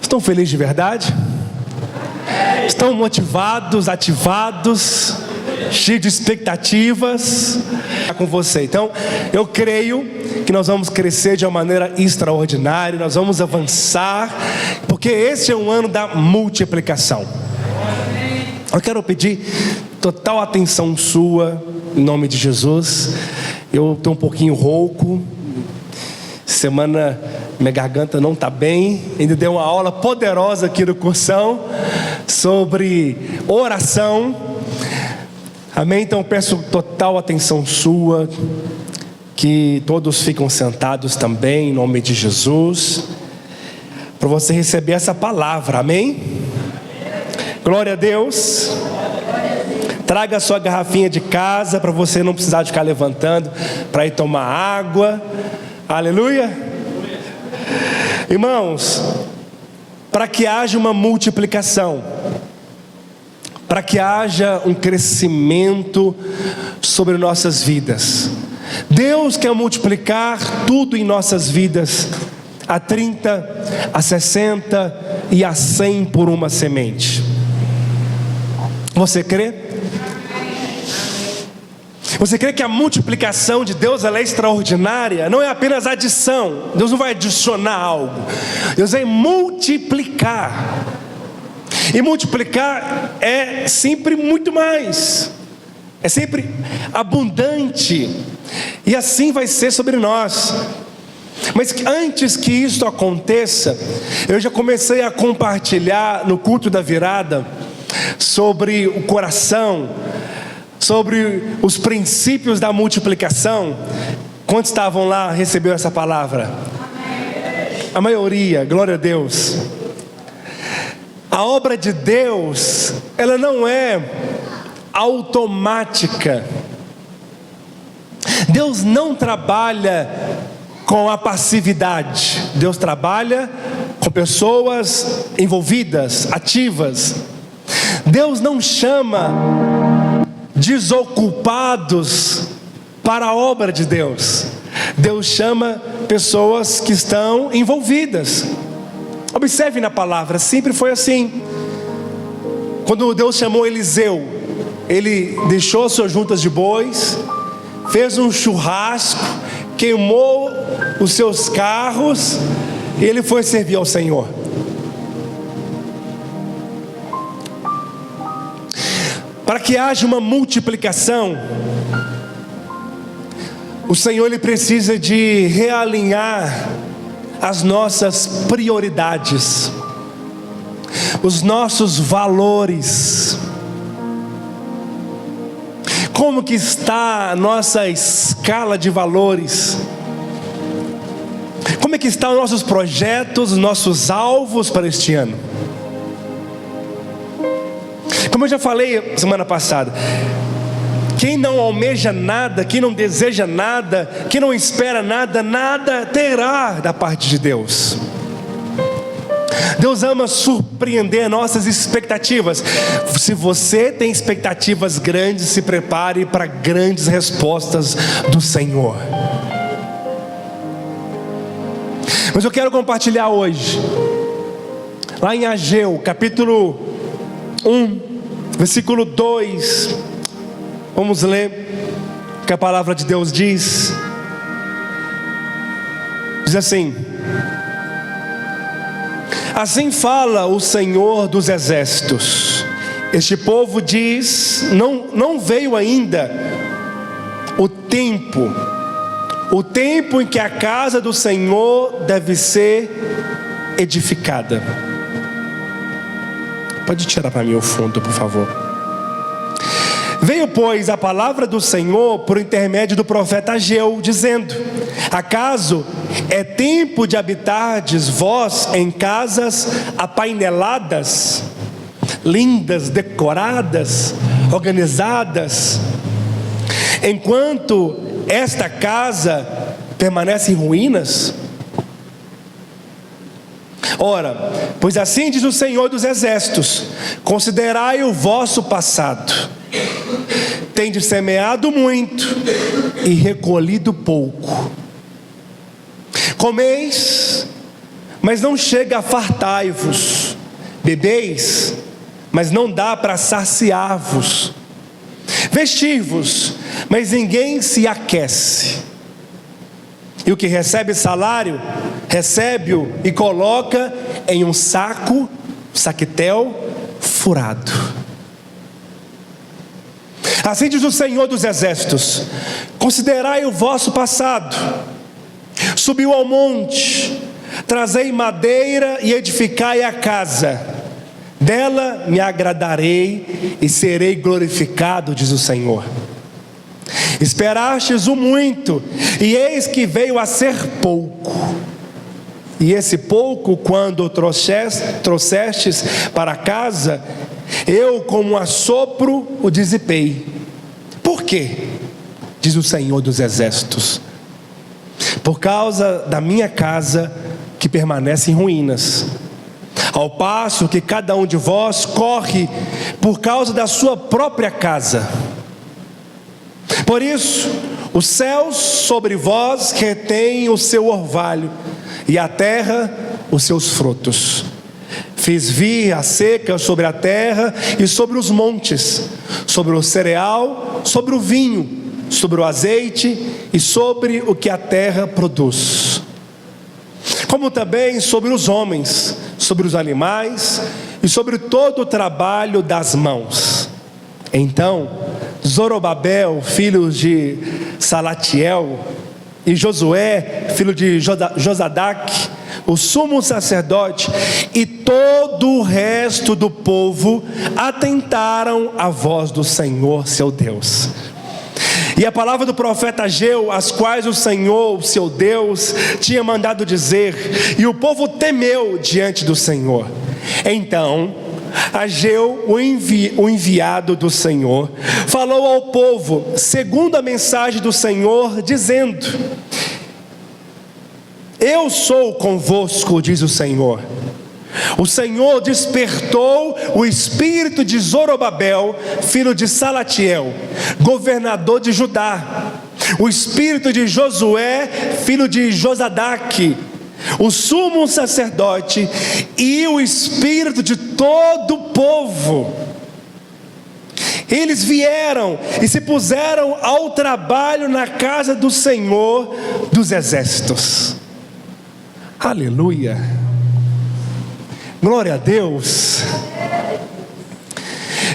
Estão felizes de verdade? Estão motivados, ativados, cheios de expectativas? Com você. Então, eu creio que nós vamos crescer de uma maneira extraordinária, nós vamos avançar, porque esse é um ano da multiplicação. Eu quero pedir total atenção sua, em nome de Jesus. Eu estou um pouquinho rouco, semana minha garganta não está bem, ainda dei uma aula poderosa aqui no cursão, sobre oração, amém? Então peço total atenção sua, que todos ficam sentados também, em nome de Jesus, para você receber essa palavra, amém? Glória a Deus. Traga a sua garrafinha de casa, para você não precisar de ficar levantando, para ir tomar água, aleluia. Irmãos, para que haja uma multiplicação, para que haja um crescimento sobre nossas vidas, Deus quer multiplicar tudo em nossas vidas, a 30, a 60 e a 100 por uma semente. Você crê? Você crê que a multiplicação de Deus ela é extraordinária? Não é apenas adição. Deus não vai adicionar algo. Deus vai multiplicar. E multiplicar é sempre muito mais. É sempre abundante. E assim vai ser sobre nós. Mas antes que isso aconteça, eu já comecei a compartilhar no culto da virada sobre o coração, sobre os princípios da multiplicação. Quantos estavam lá, recebeu essa palavra? A maioria, glória a Deus. A obra de Deus, ela não é automática. Deus não trabalha com a passividade. Deus trabalha com pessoas envolvidas, ativas. Deus não chama desocupados para a obra de Deus. Deus chama pessoas que estão envolvidas. Observe na palavra, sempre foi assim. Quando Deus chamou Eliseu, ele deixou suas juntas de bois, fez um churrasco, queimou os seus carros e ele foi servir ao Senhor. Para que haja uma multiplicação, o Senhor ele precisa de realinhar as nossas prioridades, os nossos valores. Como que está a nossa escala de valores? Como é que estão os nossos projetos, os nossos alvos para este ano? Como eu já falei semana passada, quem não almeja nada, quem não deseja nada, quem não espera nada, nada terá da parte de Deus. Deus ama surpreender nossas expectativas. Se você tem expectativas grandes, se prepare para grandes respostas do Senhor. Mas eu quero compartilhar hoje, lá em Ageu, capítulo 1, versículo 2, vamos ler o que a palavra de Deus diz. Diz assim: assim fala o Senhor dos exércitos, este povo diz, não veio ainda o tempo em que a casa do Senhor deve ser edificada. Pode tirar para mim o fundo, por favor. Veio, pois, a palavra do Senhor por intermédio do profeta Ageu, dizendo: acaso é tempo de habitardes vós em casas apaineladas, lindas, decoradas, organizadas, enquanto esta casa permanece em ruínas? Ora, pois assim diz o Senhor dos exércitos: considerai o vosso passado. Tendes semeado muito e recolhido pouco. Comeis, mas não chega a fartai-vos. Bebeis, mas não dá para saciar-vos. Vestir-vos, mas ninguém se aquece. E o que recebe salário, recebe-o e coloca em um saquetel furado. Assim diz o Senhor dos Exércitos: considerai o vosso passado. Subiu ao monte, trazei madeira e edificai a casa. Dela me agradarei e serei glorificado, diz o Senhor. Esperastes o muito, e eis que veio a ser pouco. E esse pouco, quando o trouxestes para casa, eu como um assopro o dissipei. Por quê? Diz o Senhor dos Exércitos: por causa da minha casa que permanece em ruínas, ao passo que cada um de vós corre por causa da sua própria casa. Por isso, os céus sobre vós retêm o seu orvalho, e a terra os seus frutos. Fiz vir a seca sobre a terra e sobre os montes, sobre o cereal, sobre o vinho, sobre o azeite e sobre o que a terra produz, como também sobre os homens, sobre os animais e sobre todo o trabalho das mãos. Então Zorobabel, filho de Salatiel, e Josué, filho de Josadaque, o sumo sacerdote, e todo o resto do povo atentaram à voz do Senhor seu Deus. E a palavra do profeta Ageu, as quais o Senhor, seu Deus, tinha mandado dizer, e o povo temeu diante do Senhor. Então Ageu, o enviado do Senhor, falou ao povo segundo a mensagem do Senhor, dizendo: eu sou convosco, diz o Senhor. O Senhor despertou o espírito de Zorobabel, filho de Salatiel, governador de Judá, o espírito de Josué, filho de Josadaque, o sumo sacerdote, e o espírito de todo o povo. Eles vieram e se puseram ao trabalho na casa do Senhor dos Exércitos. Aleluia, glória a Deus.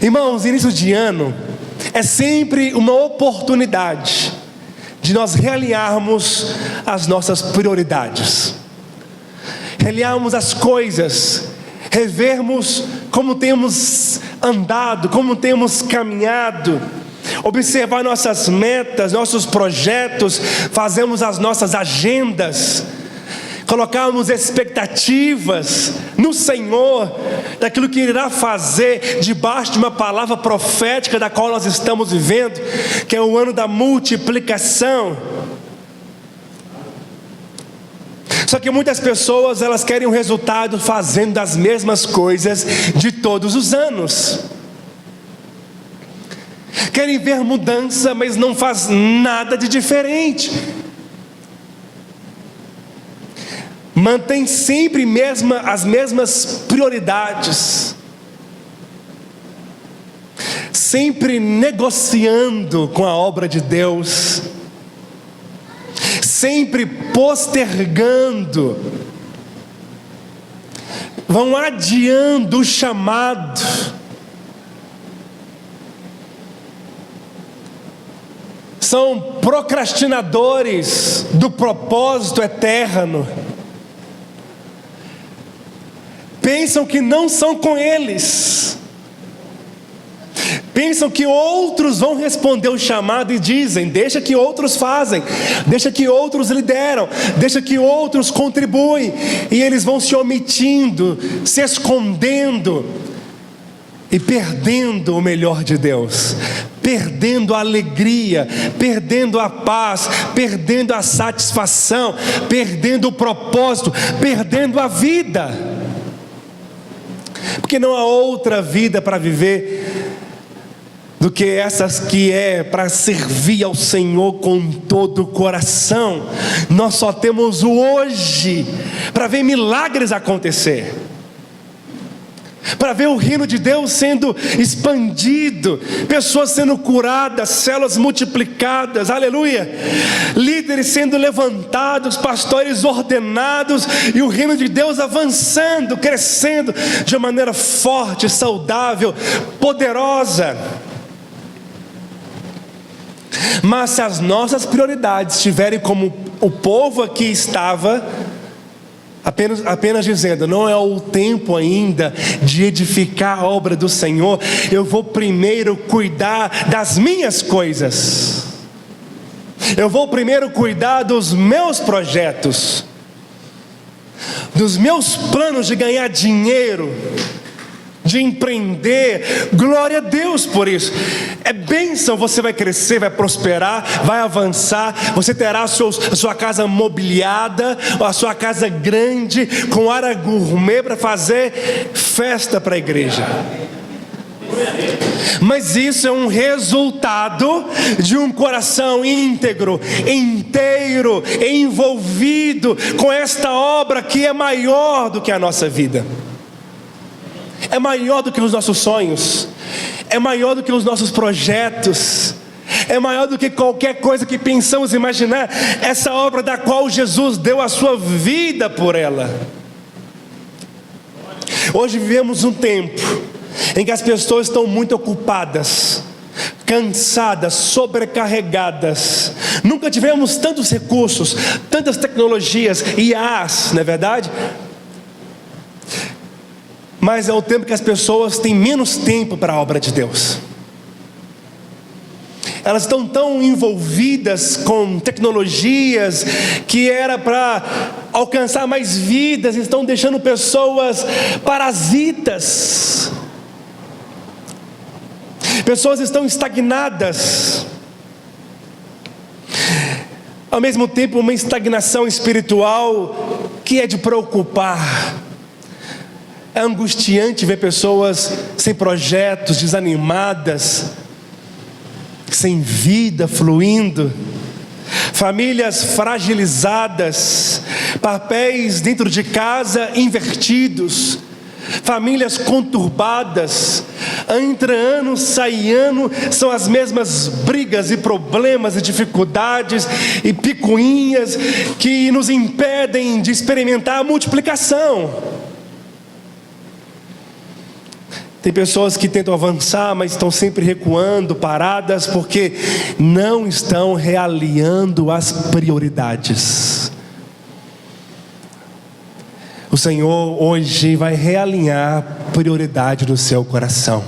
Irmãos, início de ano é sempre uma oportunidade de nós realinharmos as nossas prioridades, realinharmos as coisas, revermos como temos andado, como temos caminhado, observar nossas metas, nossos projetos, fazemos as nossas agendas, colocarmos expectativas no Senhor, daquilo que irá fazer debaixo de uma palavra profética da qual nós estamos vivendo, que é o ano da multiplicação. Só que muitas pessoas, elas querem um resultado fazendo as mesmas coisas de todos os anos. Querem ver mudança, mas não faz nada de diferente. Mantém sempre as mesmas prioridades, sempre negociando com a obra de Deus, sempre postergando, vão adiando o chamado. São procrastinadores do propósito eterno. Pensam que não são com eles. Pensam que outros vão responder o chamado e dizem: deixa que outros fazem, deixa que outros lideram, deixa que outros contribuem. E eles vão se omitindo, se escondendo e perdendo o melhor de Deus, perdendo a alegria, perdendo a paz, perdendo a satisfação, perdendo o propósito, perdendo a vida. Porque não há outra vida para viver do que essas que é para servir ao Senhor com todo o coração. Nós só temos o hoje para ver milagres acontecer, para ver o reino de Deus sendo expandido, pessoas sendo curadas, células multiplicadas, aleluia, líderes sendo levantados, pastores ordenados, e o reino de Deus avançando, crescendo de uma maneira forte, saudável, poderosa. Mas se as nossas prioridades estiverem como o povo aqui estava, apenas dizendo, não é o tempo ainda de edificar a obra do Senhor, eu vou primeiro cuidar das minhas coisas, eu vou primeiro cuidar dos meus projetos, dos meus planos de ganhar dinheiro, de empreender. Glória a Deus por isso. É bênção, você vai crescer, vai prosperar, vai avançar, você terá a sua casa mobiliada, a sua casa grande, com área gourmet para fazer festa para a igreja. Mas isso é um resultado de um coração íntegro, inteiro, envolvido com esta obra que é maior do que a nossa vida, é maior do que os nossos sonhos, é maior do que os nossos projetos, é maior do que qualquer coisa que pensamos imaginar. Essa obra da qual Jesus deu a sua vida por ela. Hoje vivemos um tempo em que as pessoas estão muito ocupadas, cansadas, sobrecarregadas. Nunca tivemos tantos recursos, tantas tecnologias, IAs, não é verdade? Mas é o tempo que as pessoas têm menos tempo para a obra de Deus. Elas estão tão envolvidas com tecnologias que era para alcançar mais vidas, estão deixando pessoas parasitas. Pessoas estão estagnadas. Ao mesmo tempo, uma estagnação espiritual que é de preocupar. É angustiante ver pessoas sem projetos, desanimadas, sem vida fluindo, famílias fragilizadas, papéis dentro de casa invertidos, famílias conturbadas. Entre ano sai ano, são as mesmas brigas e problemas e dificuldades e picuinhas que nos impedem de experimentar a multiplicação. Tem pessoas que tentam avançar, mas estão sempre recuando, paradas, porque não estão realinhando as prioridades. O Senhor hoje vai realinhar a prioridade do seu coração.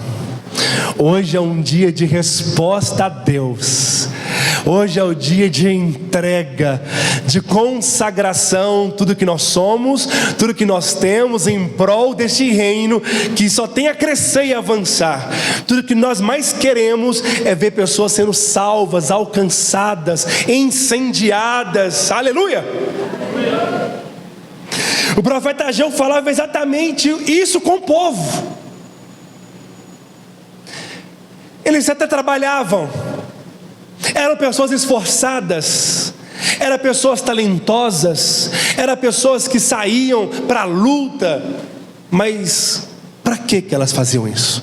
Hoje é um dia de resposta a Deus. Hoje é o dia de entrega, de consagração, tudo que nós somos, tudo que nós temos em prol deste reino, que só tem a crescer e avançar. Tudo que nós mais queremos é ver pessoas sendo salvas, alcançadas, incendiadas, aleluia! O profeta Ageu falava exatamente isso com o povo. Eles até trabalhavam, eram pessoas esforçadas, eram pessoas talentosas, eram pessoas que saíam para a luta. Mas para que elas faziam isso?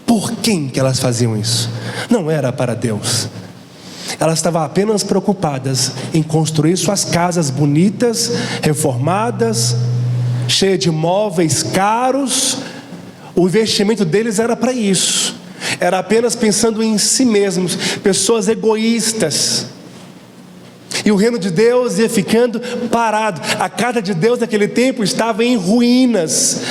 Por quem que elas faziam isso? Não era para Deus. Elas estavam apenas preocupadas em construir suas casas bonitas, reformadas, cheias de móveis caros. O investimento deles era para isso. Era apenas pensando em si mesmos, pessoas egoístas. E o reino de Deus ia ficando parado. A casa de Deus naquele tempo estava em ruínas,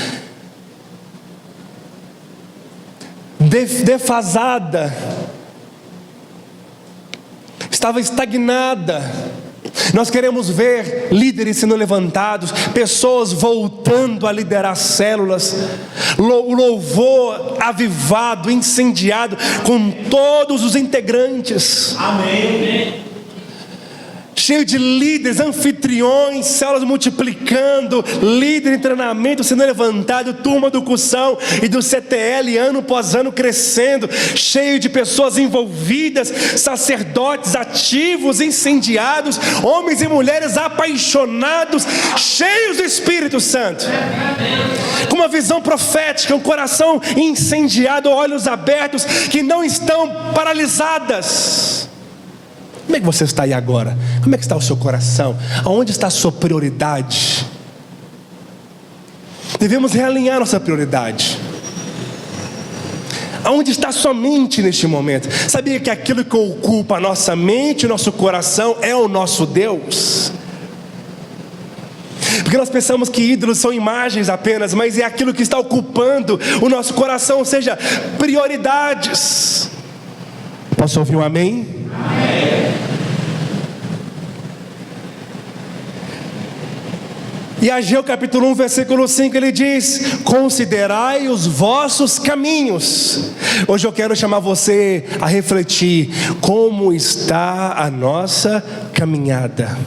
defasada, estava estagnada. Nós queremos ver líderes sendo levantados, pessoas voltando a liderar células, o louvor avivado, incendiado com todos os integrantes. Amém. cheio de líderes, anfitriões, células multiplicando, líder em treinamento sendo levantado, turma do cursão e do CTL ano após ano crescendo, cheio de pessoas envolvidas, sacerdotes ativos, incendiados, homens e mulheres apaixonados, cheios do Espírito Santo, com uma visão profética, um coração incendiado, olhos abertos, que não estão paralisadas. Como é que você está aí agora? Como é que está o seu coração? Aonde está a sua prioridade? Devemos realinhar nossa prioridade. Aonde está a sua mente neste momento? Sabia que aquilo que ocupa a nossa mente e o nosso coração é o nosso Deus? Porque nós pensamos que ídolos são imagens apenas, mas é aquilo que está ocupando o nosso coração, ou seja, prioridades. Posso ouvir um amém? Amém. E Ageu capítulo 1, versículo 5, ele diz: considerai os vossos caminhos. Hoje eu quero chamar você a refletir como está a nossa caminhada.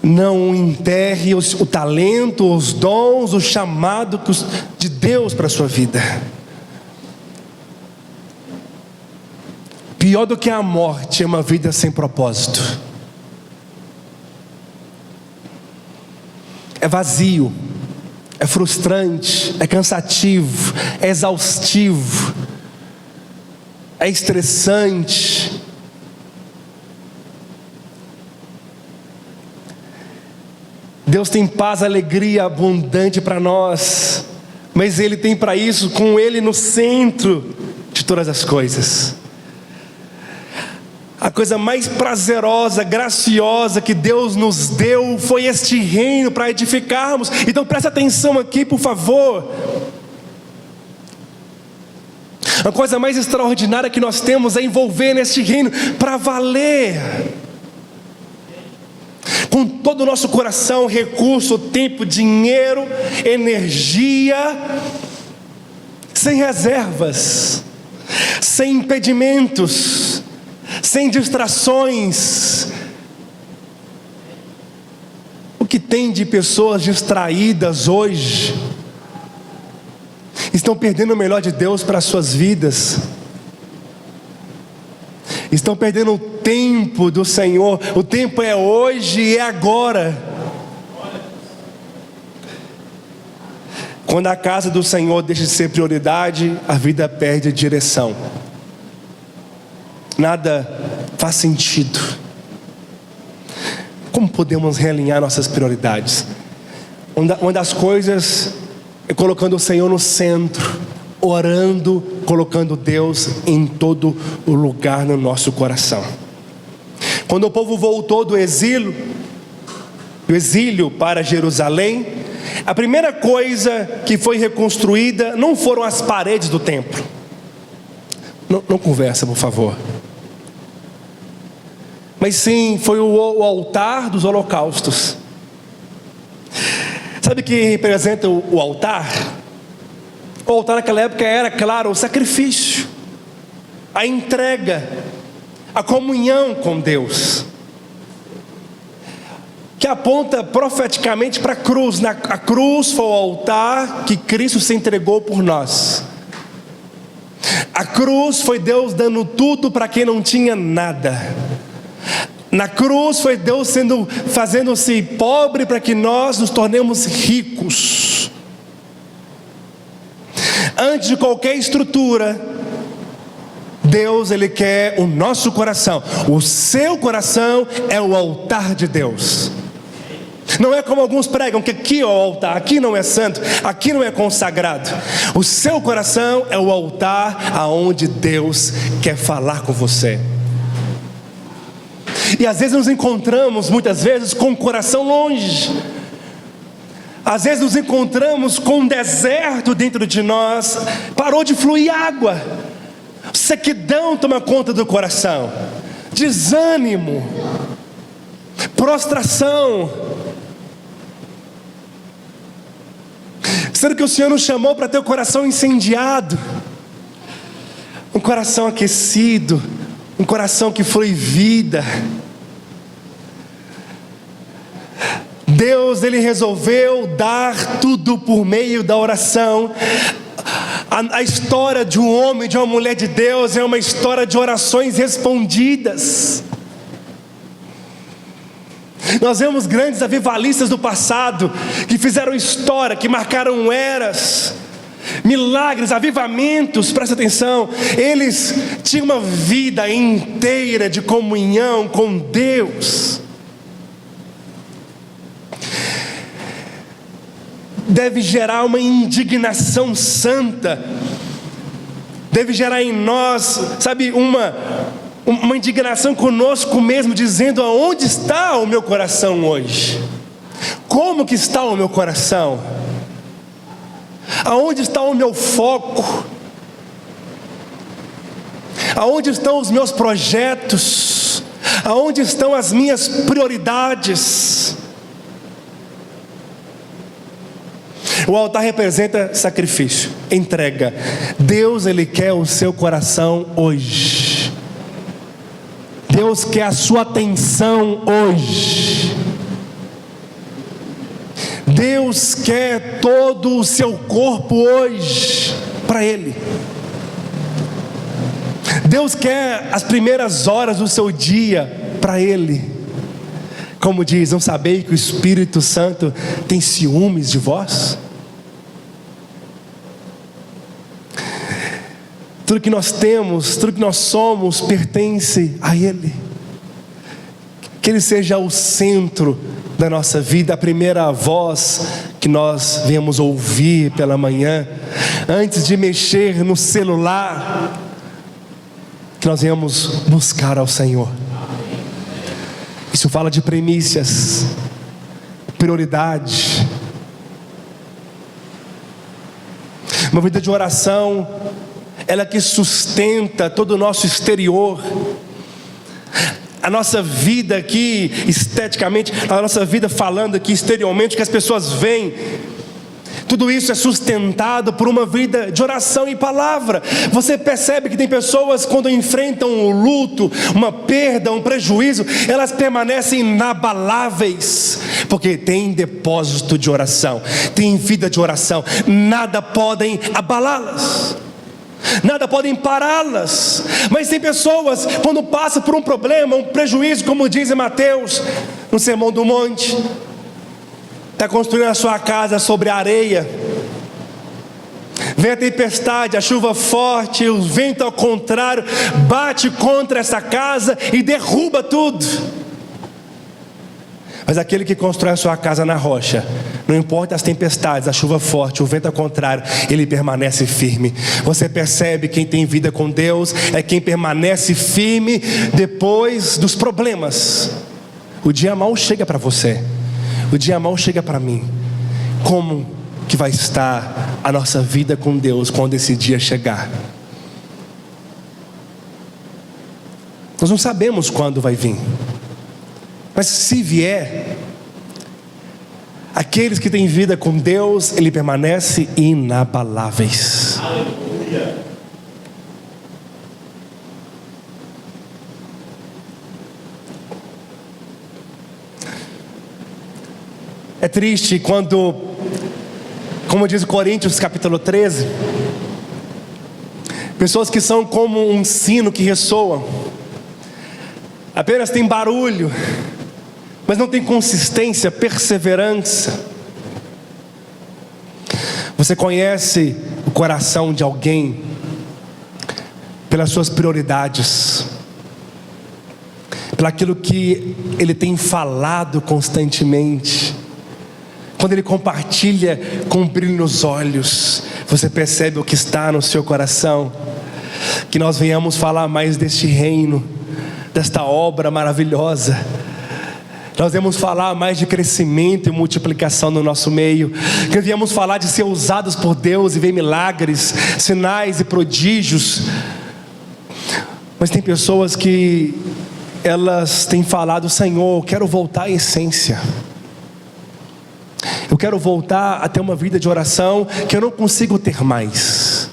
Não enterre o talento, os dons, o chamado de Deus para a sua vida. Pior do que a morte é uma vida sem propósito. É vazio, é frustrante, é cansativo, é exaustivo, é estressante. Deus tem paz, alegria abundante para nós, mas Ele tem para isso, com Ele no centro de todas as coisas. A coisa mais prazerosa, graciosa que Deus nos deu foi este reino para edificarmos. Então presta atenção aqui, por favor. A coisa mais extraordinária que nós temos é envolver neste reino para valer. Com todo o nosso coração, recurso, tempo, dinheiro, energia, sem reservas, sem impedimentos, sem distrações. O que tem de pessoas distraídas hoje? Estão perdendo o melhor de Deus para as suas vidas. Estão perdendo o tempo do Senhor. O tempo é hoje e é agora. Quando a casa do Senhor deixa de ser prioridade, a vida perde direção. Nada faz sentido. Como podemos realinhar nossas prioridades? Uma das coisas é colocando o Senhor no centro, orando, colocando Deus em todo o lugar no nosso coração. Quando o povo voltou do exílio para Jerusalém, a primeira coisa que foi reconstruída não foram as paredes do templo. Não conversa, por favor. Mas sim, foi o altar dos holocaustos. Sabe o que representa o altar? O altar naquela época era, claro, o sacrifício, a entrega, a comunhão com Deus, que aponta profeticamente para a cruz. A cruz foi o altar que Cristo se entregou por nós. A cruz foi Deus dando tudo para quem não tinha nada. Na cruz foi Deus fazendo-se pobre para que nós nos tornemos ricos. Antes de qualquer estrutura, Deus, Ele quer o nosso coração. O seu coração é o altar de Deus. Não é como alguns pregam, que aqui é o altar, aqui não é santo, aqui não é consagrado. O seu coração é o altar aonde Deus quer falar com você. E às vezes nos encontramos, muitas vezes, com o coração longe. Às vezes nos encontramos com um deserto dentro de nós. Parou de fluir água. Sequidão toma conta do coração. Desânimo. Prostração. Sendo que o Senhor nos chamou para ter o coração incendiado. Um coração aquecido. um coração que flui vida. Deus, Ele resolveu dar tudo por meio da oração. A história de um homem e de uma mulher de Deus é uma história de orações respondidas. Nós vemos grandes avivalistas do passado, que fizeram história, que marcaram eras, milagres, avivamentos, presta atenção. Eles tinham uma vida inteira de comunhão com Deus. Deve gerar uma indignação santa, deve gerar em nós, sabe, uma indignação conosco mesmo, dizendo: aonde está o meu coração hoje? Como que está o meu coração? Aonde está o meu foco? Aonde estão os meus projetos? Aonde estão as minhas prioridades? O altar representa sacrifício, entrega. Deus, Ele quer o seu coração hoje. Deus quer a sua atenção hoje. Deus quer todo o seu corpo hoje para Ele. Deus quer as primeiras horas do seu dia para Ele. Como diz: não sabei que o Espírito Santo tem ciúmes de vós? Tudo que nós temos, tudo que nós somos, pertence a Ele. Que Ele seja o centro da nossa vida, a primeira voz que nós viemos ouvir pela manhã, antes de mexer no celular, que nós viemos buscar ao Senhor. Isso fala de primícias, prioridade. Uma vida de oração, ela que sustenta todo o nosso exterior. A nossa vida aqui, esteticamente, a nossa vida falando aqui exteriormente, que as pessoas veem, tudo isso é sustentado por uma vida de oração e palavra. Você percebe que tem pessoas, quando enfrentam o luto, uma perda, um prejuízo, elas permanecem inabaláveis, porque tem depósito de oração, tem vida de oração. Nada podem abalá-las, nada podem pará-las. Mas tem pessoas, quando passam por um problema, um prejuízo, como diz em Mateus, no Sermão do Monte, está construindo a sua casa sobre a areia, vem a tempestade, a chuva forte, o vento ao contrário, bate contra essa casa e derruba tudo. Mas aquele que constrói a sua casa na rocha, não importa as tempestades, a chuva forte, o vento ao contrário, ele permanece firme. Você percebe, quem tem vida com Deus é quem permanece firme depois dos problemas. O dia mau chega para você, o dia mau chega para mim. Como que vai estar a nossa vida com Deus quando esse dia chegar? Nós não sabemos quando vai vir, mas se vier, aqueles que têm vida com Deus, Ele permanece inabaláveis. Aleluia. É triste quando, como diz Coríntios capítulo 13, pessoas que são como um sino que ressoam, apenas tem barulho, mas não tem consistência, perseverança. Você conhece o coração de alguém pelas suas prioridades, pelo aquilo que ele tem falado constantemente. Quando ele compartilha com brilho nos olhos, você percebe o que está no seu coração. Que nós venhamos falar mais deste reino, desta obra maravilhosa. Nós viemos falar mais de crescimento e multiplicação no nosso meio. Que viemos falar de ser usados por Deus e ver milagres, sinais e prodígios. Mas tem pessoas que elas têm falado: Senhor, eu quero voltar à essência. Eu quero voltar a ter uma vida de oração que eu não consigo ter mais.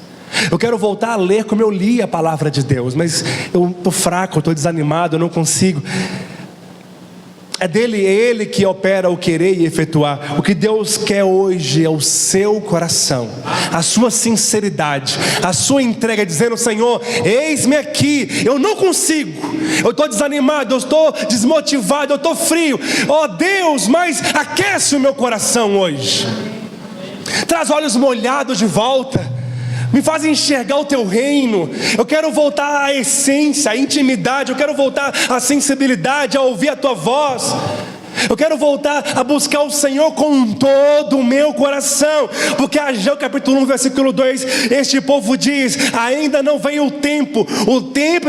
Eu quero voltar a ler como eu li a palavra de Deus, mas eu estou fraco, eu estou desanimado, eu não consigo. É Ele que opera o querer e efetuar. O que Deus quer hoje é o seu coração, a sua sinceridade, a sua entrega, dizendo: Senhor, eis-me aqui, eu não consigo, eu estou desanimado, eu estou desmotivado, eu estou frio. Ó Deus, mas aquece o meu coração hoje. Traz olhos molhados de volta, me faz enxergar o teu reino. Eu quero voltar à essência, à intimidade. Eu quero voltar à sensibilidade, a ouvir a tua voz. Eu quero voltar a buscar o Senhor com todo o meu coração. Porque Ageu capítulo 1 versículo 2, este povo diz: ainda não veio o tempo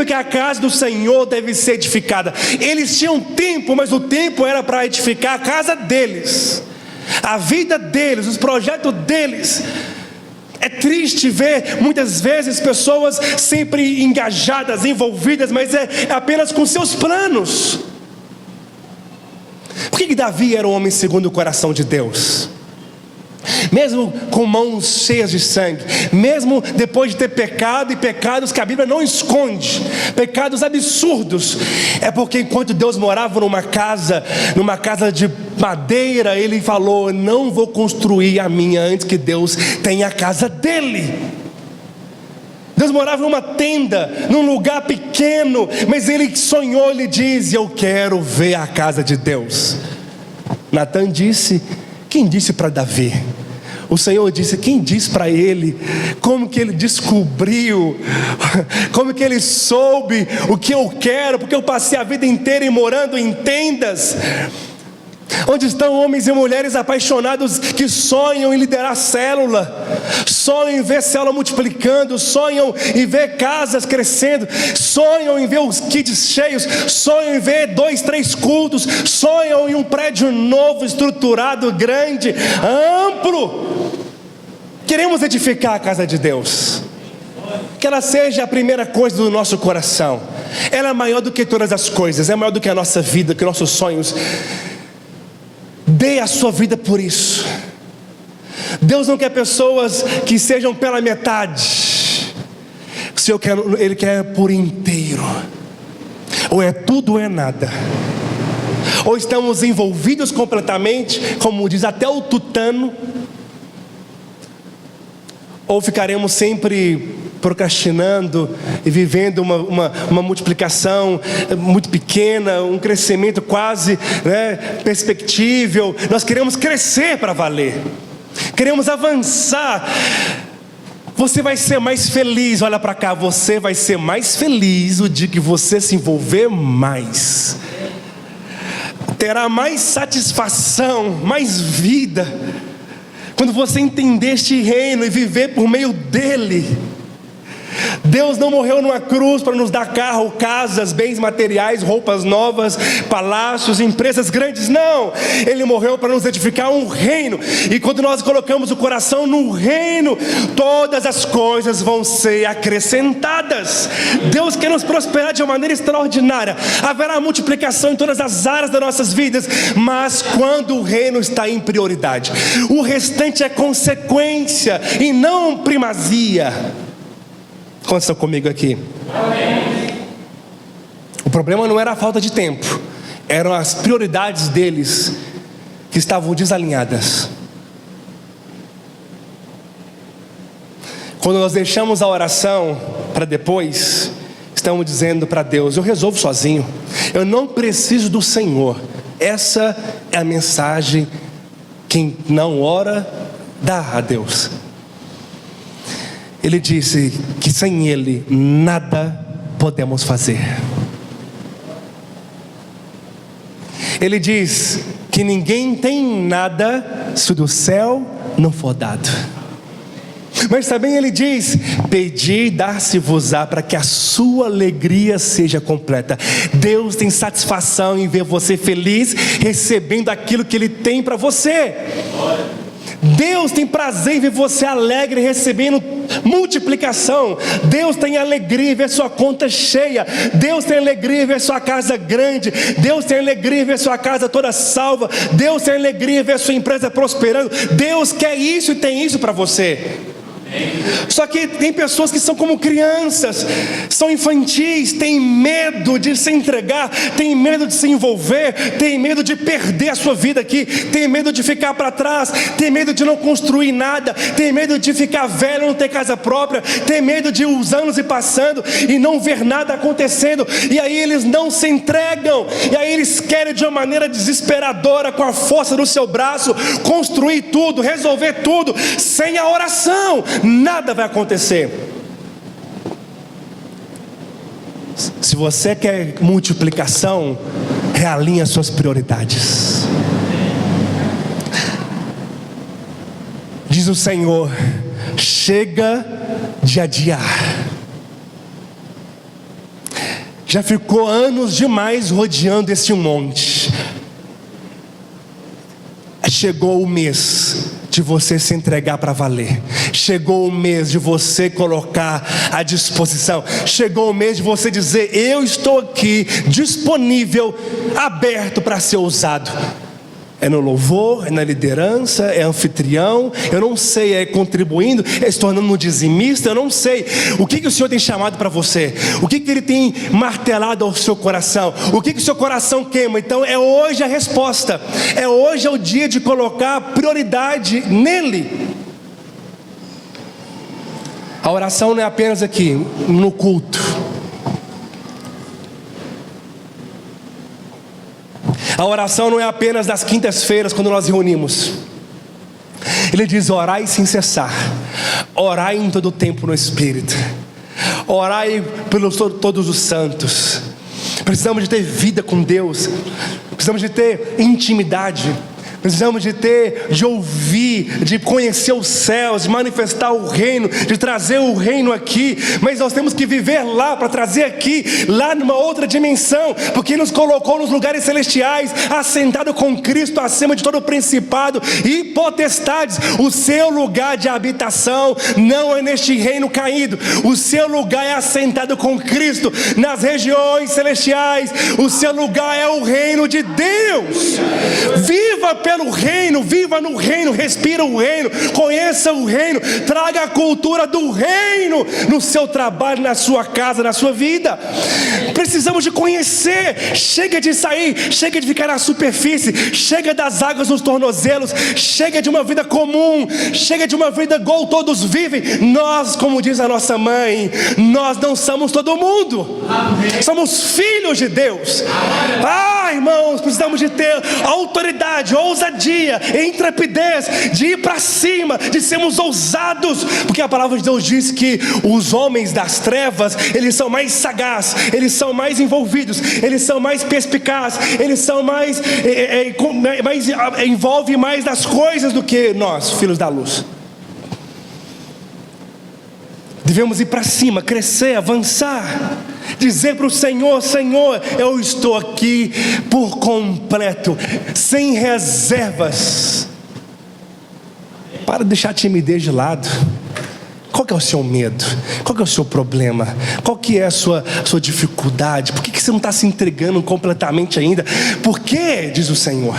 em que a casa do Senhor deve ser edificada. Eles tinham tempo, mas o tempo era para edificar a casa deles, a vida deles, os projetos deles. É triste ver muitas vezes pessoas sempre engajadas, envolvidas, mas é apenas com seus planos. Por que Davi era um homem segundo o coração de Deus? Mesmo com mãos cheias de sangue, mesmo depois de ter pecado, e pecados que a Bíblia não esconde, pecados absurdos, é porque enquanto Deus morava numa casa de madeira, Ele falou: não vou construir a minha antes que Deus tenha a casa dele. Deus morava numa tenda, num lugar pequeno, mas Ele sonhou, Ele diz: eu quero ver a casa de Deus. Natan disse: quem disse para Davi? O Senhor disse: quem disse para ele? Como que ele descobriu? Como que ele soube o que eu quero? Porque eu passei a vida inteira morando em tendas. Onde estão homens e mulheres apaixonados que sonham em liderar célula, sonham em ver célula multiplicando, sonham em ver casas crescendo, sonham em ver os kits cheios, sonham em ver 2, 3 cultos, sonham em um prédio novo, estruturado, grande, amplo. Queremos edificar a casa de Deus, que ela seja a primeira coisa do nosso coração. Ela é maior do que todas as coisas, é maior do que a nossa vida, que nossos sonhos. Dê a sua vida por isso. Deus não quer pessoas que sejam pela metade. Ele quer por inteiro. Ou é tudo ou é nada. Ou estamos envolvidos completamente, como diz até o tutano, ou ficaremos sempre procrastinando e vivendo uma multiplicação muito pequena, um crescimento quase perspectível. Nós queremos crescer para valer, queremos avançar. Você vai ser mais feliz, olha para cá, você vai ser mais feliz o dia que você se envolver mais, terá mais satisfação, mais vida, quando você entender este reino e viver por meio dele. Deus não morreu numa cruz para nos dar carro, casas, bens materiais, roupas novas, palácios, empresas grandes. Não, Ele morreu para nos edificar um reino. E quando nós colocamos o coração no reino, todas as coisas vão ser acrescentadas. Deus quer nos prosperar de uma maneira extraordinária. Haverá multiplicação em todas as áreas das nossas vidas, mas quando o reino está em prioridade, o restante é consequência e não primazia. Quantos estão comigo aqui? Amém. O problema não era a falta de tempo, eram as prioridades deles que estavam desalinhadas. Quando nós deixamos a oração para depois, estamos dizendo para Deus: eu resolvo sozinho, eu não preciso do Senhor. Essa é a mensagem. Quem não ora, dá a Deus. Ele disse que sem Ele nada podemos fazer. Ele diz que ninguém tem nada se do céu não for dado. Mas também Ele diz: pedi e dar-se-vos-á, para que a sua alegria seja completa. Deus tem satisfação em ver você feliz, recebendo aquilo que Ele tem para você. Deus tem prazer em ver você alegre, recebendo multiplicação. Deus tem alegria em ver sua conta cheia. Deus tem alegria em ver sua casa grande. Deus tem alegria em ver sua casa toda salva. Deus tem alegria em ver sua empresa prosperando. Deus quer isso e tem isso para você. Só que tem pessoas que são como crianças, são infantis, têm medo de se entregar, têm medo de se envolver, têm medo de perder a sua vida aqui, têm medo de ficar para trás, têm medo de não construir nada, têm medo de ficar velho, não ter casa própria, têm medo de os anos ir passando e não ver nada acontecendo, e aí eles não se entregam, e aí eles querem de uma maneira desesperadora, com a força do seu braço, construir tudo, resolver tudo. Sem a oração nada vai acontecer. Se você quer multiplicação, realinha suas prioridades. Diz o Senhor: chega de adiar. Já ficou anos demais rodeando esse monte. Chegou o mês de você se entregar para valer. Chegou o mês de você colocar à disposição. Chegou o mês de você dizer: eu estou aqui disponível, aberto para ser usado. É no louvor, é na liderança, é anfitrião, eu não sei, é contribuindo, é se tornando um dizimista, eu não sei. O que o Senhor tem chamado para você? O que Ele tem martelado ao seu coração? O que o seu coração queima? Então é hoje a resposta. É hoje o dia de colocar prioridade nele. A oração não é apenas aqui, no culto. A oração não é apenas nas quintas-feiras, quando nós reunimos. Ele diz: orai sem cessar, orai em todo o tempo no Espírito, orai pelos todos os santos. Precisamos de ter vida com Deus, precisamos de ter intimidade, precisamos de ouvir, de conhecer os céus, de manifestar o reino, de trazer o reino aqui. Mas nós temos que viver lá, para trazer aqui, lá numa outra dimensão, porque nos colocou nos lugares celestiais, assentado com Cristo acima de todo principado e potestades. O seu lugar de habitação não é neste reino caído. O seu lugar é assentado com Cristo nas regiões celestiais. O seu lugar é o reino de Deus. Viva pelo reino, viva no reino, respira o reino, conheça o reino, traga a cultura do reino no seu trabalho, na sua casa, na sua vida. Precisamos de conhecer. Chega de sair, chega de ficar na superfície, chega das águas nos tornozelos, chega de uma vida comum, chega de uma vida igual todos vivem. Nós, como diz a nossa mãe, nós não somos todo mundo. Amém. Somos filhos de Deus. Irmãos, precisamos de ter autoridade, ousadia, intrepidez, de ir para cima, de sermos ousados, porque a palavra de Deus diz que os homens das trevas, eles são mais sagazes, eles são mais envolvidos, eles são mais perspicazes, eles são envolvem mais das coisas do que nós, filhos da luz. Devemos ir para cima, crescer, avançar, dizer para o Senhor: Senhor, eu estou aqui por completo, sem reservas. Para de deixar a timidez de lado. Qual que é o seu medo? Qual que é o seu problema? Qual que é a sua dificuldade? Por que você não está se entregando completamente ainda? Por quê? Diz o Senhor.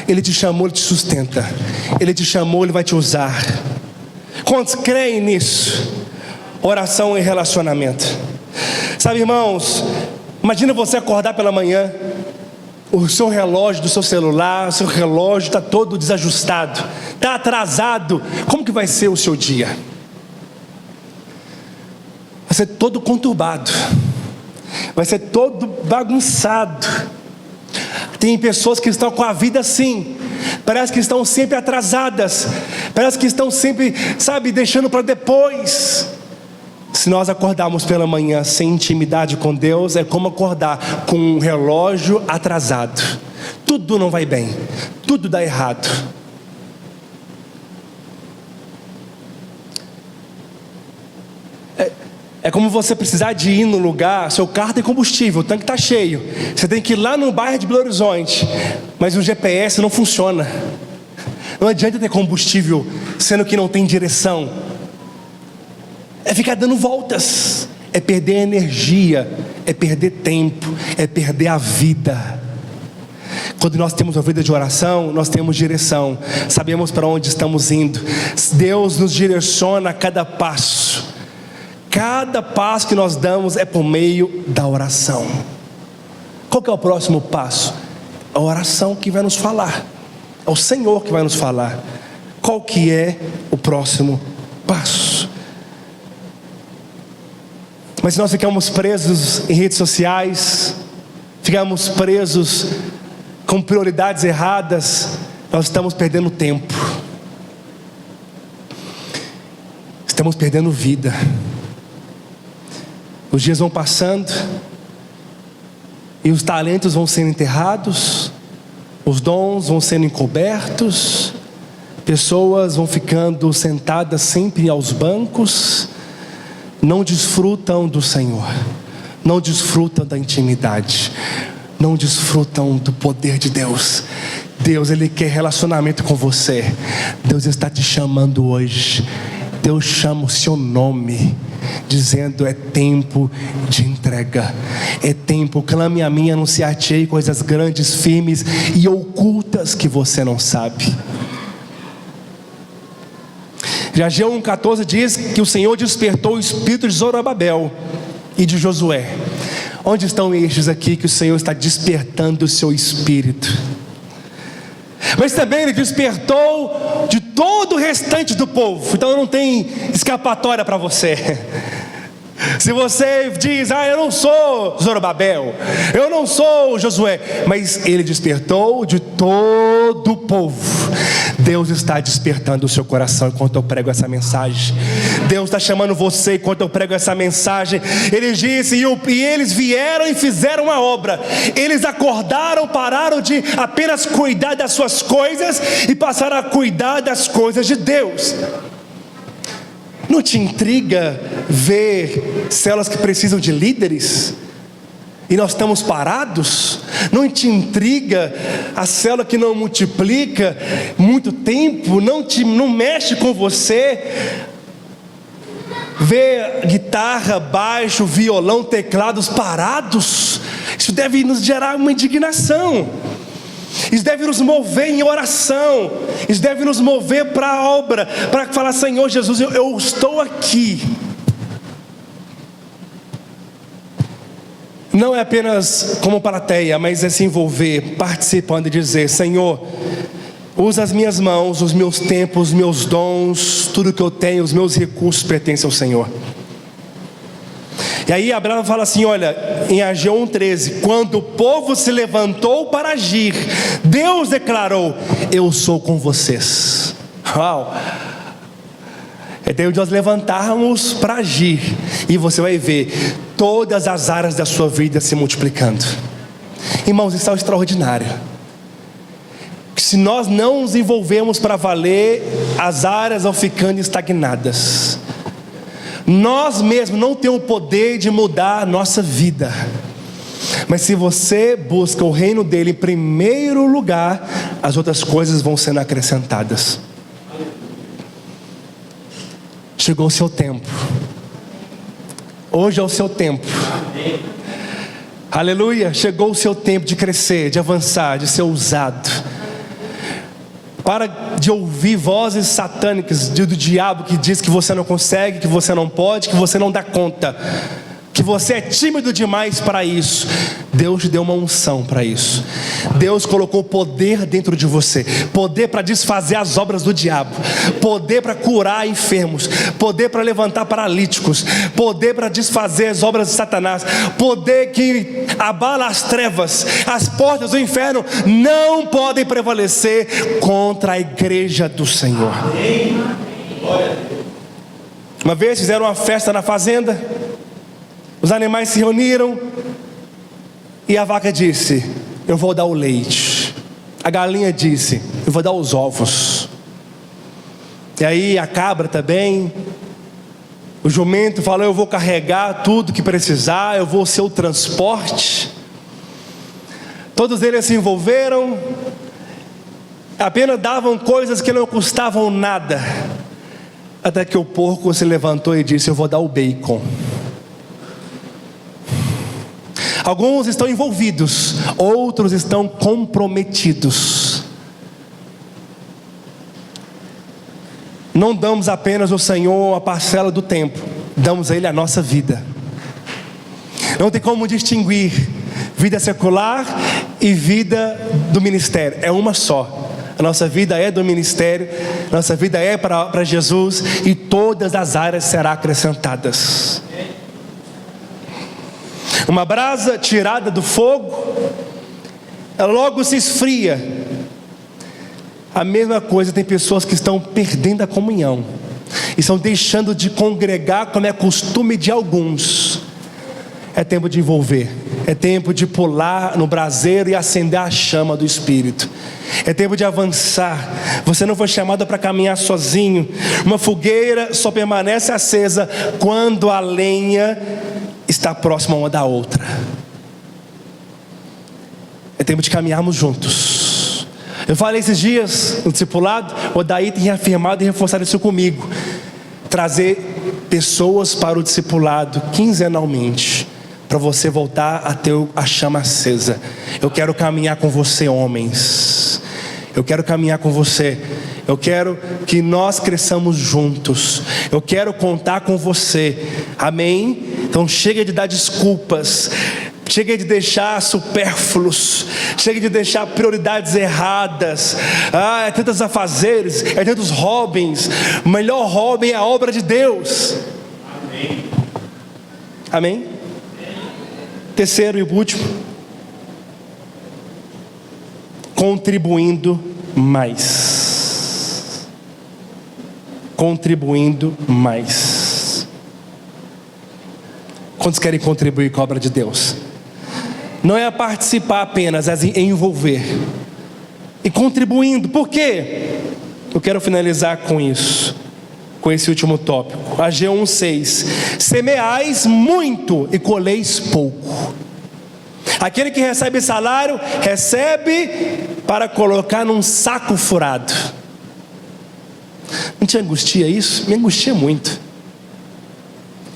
Ele te chamou, Ele te sustenta. Ele te chamou, Ele vai te usar. Quantos creem nisso? Oração e relacionamento. Sabe, irmãos, imagina você acordar pela manhã, o seu relógio do seu celular, o seu relógio está todo desajustado, está atrasado. Como que vai ser o seu dia? Vai ser todo conturbado, vai ser todo bagunçado. Tem pessoas que estão com a vida assim, parece que estão sempre atrasadas, parece que estão sempre, deixando para depois. Se nós acordarmos pela manhã sem intimidade com Deus, é como acordar com um relógio atrasado. Tudo não vai bem, tudo dá errado. É como você precisar de ir no lugar, seu carro tem combustível, o tanque está cheio, você tem que ir lá no bairro de Belo Horizonte, mas o GPS não funciona. Não adianta ter combustível sendo que não tem direção. É ficar dando voltas, é perder energia, é perder tempo, é perder a vida. Quando nós temos uma vida de oração, nós temos direção, sabemos para onde estamos indo. Deus nos direciona a cada passo. Cada passo que nós damos é por meio da oração. Qual que é o próximo passo? A oração que vai nos falar. É o Senhor que vai nos falar. Qual que é o próximo passo? Mas se nós ficamos presos em redes sociais, ficamos presos com prioridades erradas, nós estamos perdendo tempo. Estamos perdendo vida. Os dias vão passando e os talentos vão sendo enterrados, os dons vão sendo encobertos, pessoas vão ficando sentadas sempre aos bancos, não desfrutam do Senhor, não desfrutam da intimidade, não desfrutam do poder de Deus. Deus, Ele quer relacionamento com você. Deus está te chamando hoje. Deus chama o seu nome, dizendo: é tempo de entrega, é tempo, clame a mim, anunciar-te-ei coisas grandes, firmes e ocultas que você não sabe. Já Ageu 1,14 diz que o Senhor despertou o espírito de Zorobabel e de Josué. Onde estão estes aqui que o Senhor está despertando o seu espírito? Mas também Ele despertou de todo o restante do povo. Então não tem escapatória para você. Se você diz: eu não sou Zorobabel, eu não sou Josué, mas Ele despertou de todo o povo. Deus está despertando o seu coração enquanto eu prego essa mensagem. Deus está chamando você enquanto eu prego essa mensagem. Ele disse: e eles vieram e fizeram a obra. Eles acordaram, pararam de apenas cuidar das suas coisas e passaram a cuidar das coisas de Deus. Não te intriga ver células que precisam de líderes e nós estamos parados? Não te intriga a célula que não multiplica muito tempo? Não mexe com você ver guitarra, baixo, violão, teclados parados? Isso deve nos gerar uma indignação. Isso deve nos mover em oração. Isso deve nos mover para a obra, para falar: Senhor Jesus, eu estou aqui. Não é apenas como plateia, mas é se envolver, participando e dizer: Senhor, usa as minhas mãos, os meus tempos, os meus dons, tudo que eu tenho, os meus recursos pertencem ao Senhor. E aí Abraão fala assim, olha, em Ageu 1,13: quando o povo se levantou para agir, Deus declarou: eu sou com vocês. Uau! É tempo de nós levantarmos para agir, e você vai ver todas as áreas da sua vida se multiplicando. Irmãos, isso é extraordinário. Se nós não nos envolvermos para valer, as áreas vão ficando estagnadas. Nós mesmos não temos o poder de mudar a nossa vida, mas se você busca o reino dele em primeiro lugar, as outras coisas vão sendo acrescentadas. Chegou o seu tempo. Hoje é o seu tempo. Aleluia. Chegou o seu tempo de crescer, de avançar, de ser usado. Para de ouvir vozes satânicas do diabo que diz que você não consegue, que você não pode, que você não dá conta, que você é tímido demais para isso. Deus te deu uma unção para isso. Deus colocou poder dentro de você, poder para desfazer as obras do diabo, poder para curar enfermos, poder para levantar paralíticos, poder para desfazer as obras de Satanás, poder que abala as trevas. As portas do inferno não podem prevalecer contra a igreja do Senhor. Uma vez fizeram uma festa na fazenda, os animais se reuniram e a vaca disse: eu vou dar o leite. A galinha disse: eu vou dar os ovos. E aí a cabra também. O jumento falou: eu vou carregar tudo que precisar, eu vou ser o transporte. Todos eles se envolveram, apenas davam coisas que não custavam nada, até que o porco se levantou e disse: eu vou dar o bacon. Alguns estão envolvidos, outros estão comprometidos. Não damos apenas ao Senhor a parcela do tempo, damos a Ele a nossa vida. Não tem como distinguir vida secular e vida do ministério, é uma só. A nossa vida é do ministério, nossa vida é para Jesus, e todas as áreas serão acrescentadas. Uma brasa tirada do fogo, ela logo se esfria. A mesma coisa, tem pessoas que estão perdendo a comunhão, estão deixando de congregar como é costume de alguns. É tempo de envolver, é tempo de pular no braseiro e acender a chama do Espírito. É tempo de avançar. Você não foi chamado para caminhar sozinho. Uma fogueira só permanece acesa quando a lenha está próxima uma da outra. É tempo de caminharmos juntos. Eu falei esses dias no discipulado, o Daí tem reafirmado e reforçado isso comigo: trazer pessoas para o discipulado quinzenalmente, para você voltar a ter a chama acesa. Eu quero caminhar com você, homens. Eu quero caminhar com você. Eu quero que nós cresçamos juntos. Eu quero contar com você. Amém? Então chega de dar desculpas. Chega de deixar supérfluos. Chega de deixar prioridades erradas. É tantos afazeres, é tantos hobbies. O melhor hobby é a obra de Deus. Amém? Amém? Terceiro e último: contribuindo mais. Contribuindo mais. Quantos querem contribuir com a obra de Deus? Não é participar apenas, é envolver. E contribuindo, por quê? Eu quero finalizar com isso, com esse último tópico. Ageu 1:6: semeais muito e colheis pouco. Aquele que recebe salário, recebe para colocar num saco furado. Não te angustia isso? Me angustia muito.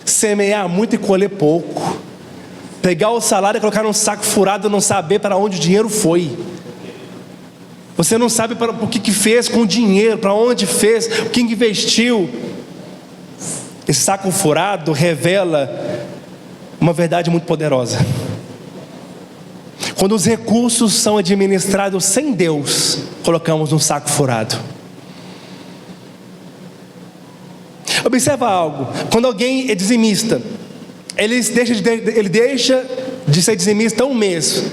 Semear muito e colher pouco. Pegar o salário e colocar num saco furado, não saber para onde o dinheiro foi. Você não sabe o que fez com o dinheiro, para onde fez, o que investiu. Esse saco furado revela uma verdade muito poderosa. Quando os recursos são administrados sem Deus, colocamos num saco furado. Observa algo: quando alguém é dizimista, ele deixa de ser dizimista um mês,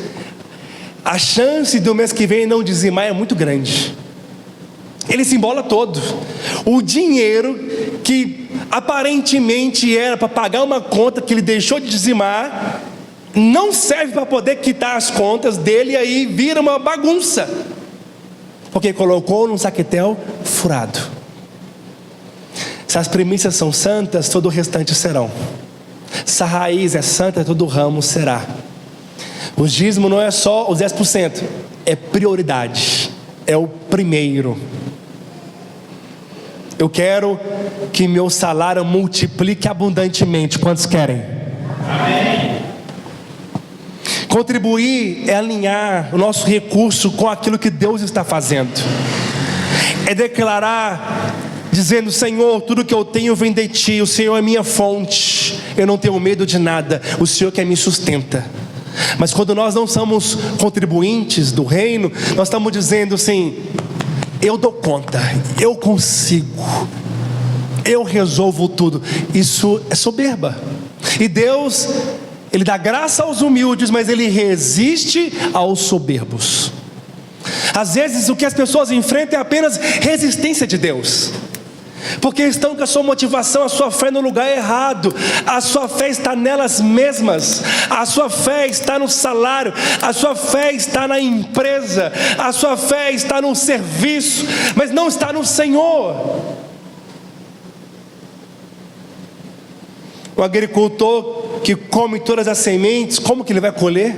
a chance do mês que vem não dizimar é muito grande. Ele se embola todo. O dinheiro que aparentemente era para pagar uma conta que ele deixou de dizimar, não serve para poder quitar as contas dele, e aí vira uma bagunça, porque colocou num saquetel furado. Se as primícias são santas, todo o restante serão. Se a raiz é santa, todo o ramo será. O dízimo não é só os 10%, é prioridade, é o primeiro. Eu quero que meu salário multiplique abundantemente. Quantos querem? Amém. Contribuir é alinhar o nosso recurso com aquilo que Deus está fazendo. É declarar, dizendo: Senhor, tudo que eu tenho vem de Ti. O Senhor é minha fonte. Eu não tenho medo de nada. O Senhor que me sustenta. Mas quando nós não somos contribuintes do reino, nós estamos dizendo assim: eu dou conta, eu consigo, eu resolvo tudo. Isso é soberba. E Deus, Ele dá graça aos humildes, mas Ele resiste aos soberbos. Às vezes o que as pessoas enfrentam é apenas resistência de Deus, porque estão com a sua motivação, a sua fé no lugar errado. A sua fé está nelas mesmas. A sua fé está no salário. A sua fé está na empresa. A sua fé está no serviço, mas não está no Senhor. O agricultor que come todas as sementes, como que ele vai colher?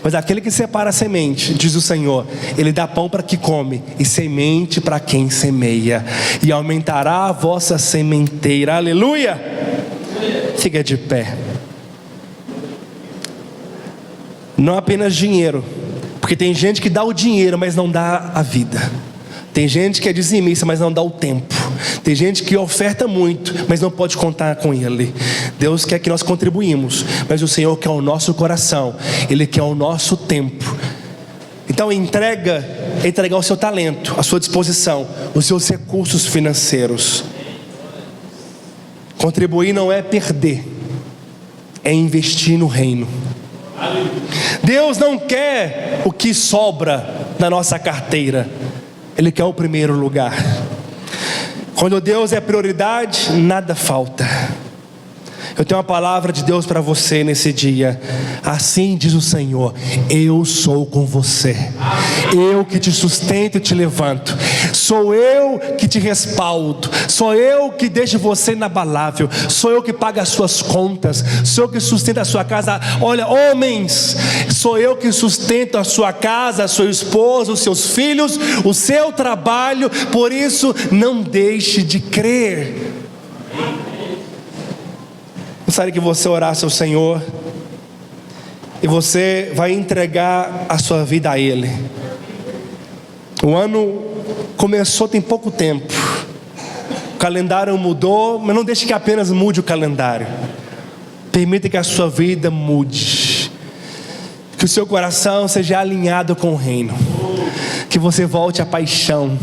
Mas aquele que separa a semente, diz o Senhor, Ele dá pão para que come, e semente para quem semeia, e aumentará a vossa sementeira. Aleluia! Fica de pé. Não apenas dinheiro, porque tem gente que dá o dinheiro, mas não dá a vida. Tem gente que é dizimista, mas não dá o tempo. Tem gente que oferta muito, mas não pode contar com Ele. Deus quer que nós contribuímos, mas o Senhor quer o nosso coração. Ele quer o nosso tempo. Então entregar o seu talento, a sua disposição, os seus recursos financeiros. Contribuir não é perder, é investir no reino. Deus não quer o que sobra na nossa carteira. Ele quer o primeiro lugar. Quando Deus é prioridade, nada falta. Eu tenho uma palavra de Deus para você nesse dia. Assim diz o Senhor: eu sou com você. Eu que te sustento e te levanto. Sou eu que te respaldo. Sou eu que deixo você inabalável. Sou eu que pago as suas contas. Sou eu que sustento a sua casa. Olha, homens, sou eu que sustento a sua casa, a sua esposa, os seus filhos, o seu trabalho. Por isso, não deixe de crer. Gostaria que você orasse ao Senhor e você vai entregar a sua vida a Ele. O ano começou tem pouco tempo. O calendário mudou, mas não deixe que apenas mude o calendário. Permita que a sua vida mude. Que o seu coração seja alinhado com o reino. Que você volte à paixão.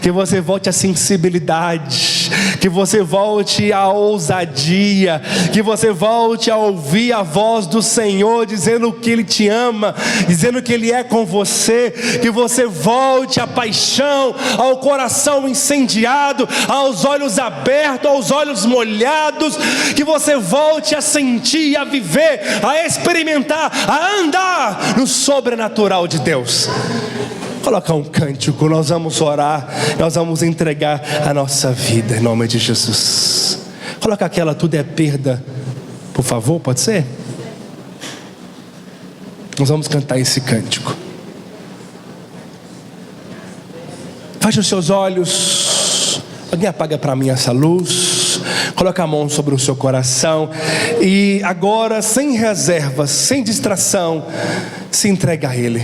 Que você volte à sensibilidade. Que você volte à ousadia. Que você volte a ouvir a voz do Senhor, dizendo que Ele te ama, dizendo que Ele é com você. Que você volte à paixão, ao coração incendiado, aos olhos abertos, aos olhos molhados. Que você volte a sentir, a viver, a experimentar, a andar no sobrenatural de Deus. Colocar um cântico, nós vamos orar, nós vamos entregar a nossa vida em nome de Jesus. Coloca aquela tudo é perda, por favor, pode ser? Nós vamos cantar esse cântico. Feche os seus olhos. Alguém apaga para mim essa luz. Coloca a mão sobre o seu coração. E agora, sem reservas, sem distração, se entrega a Ele.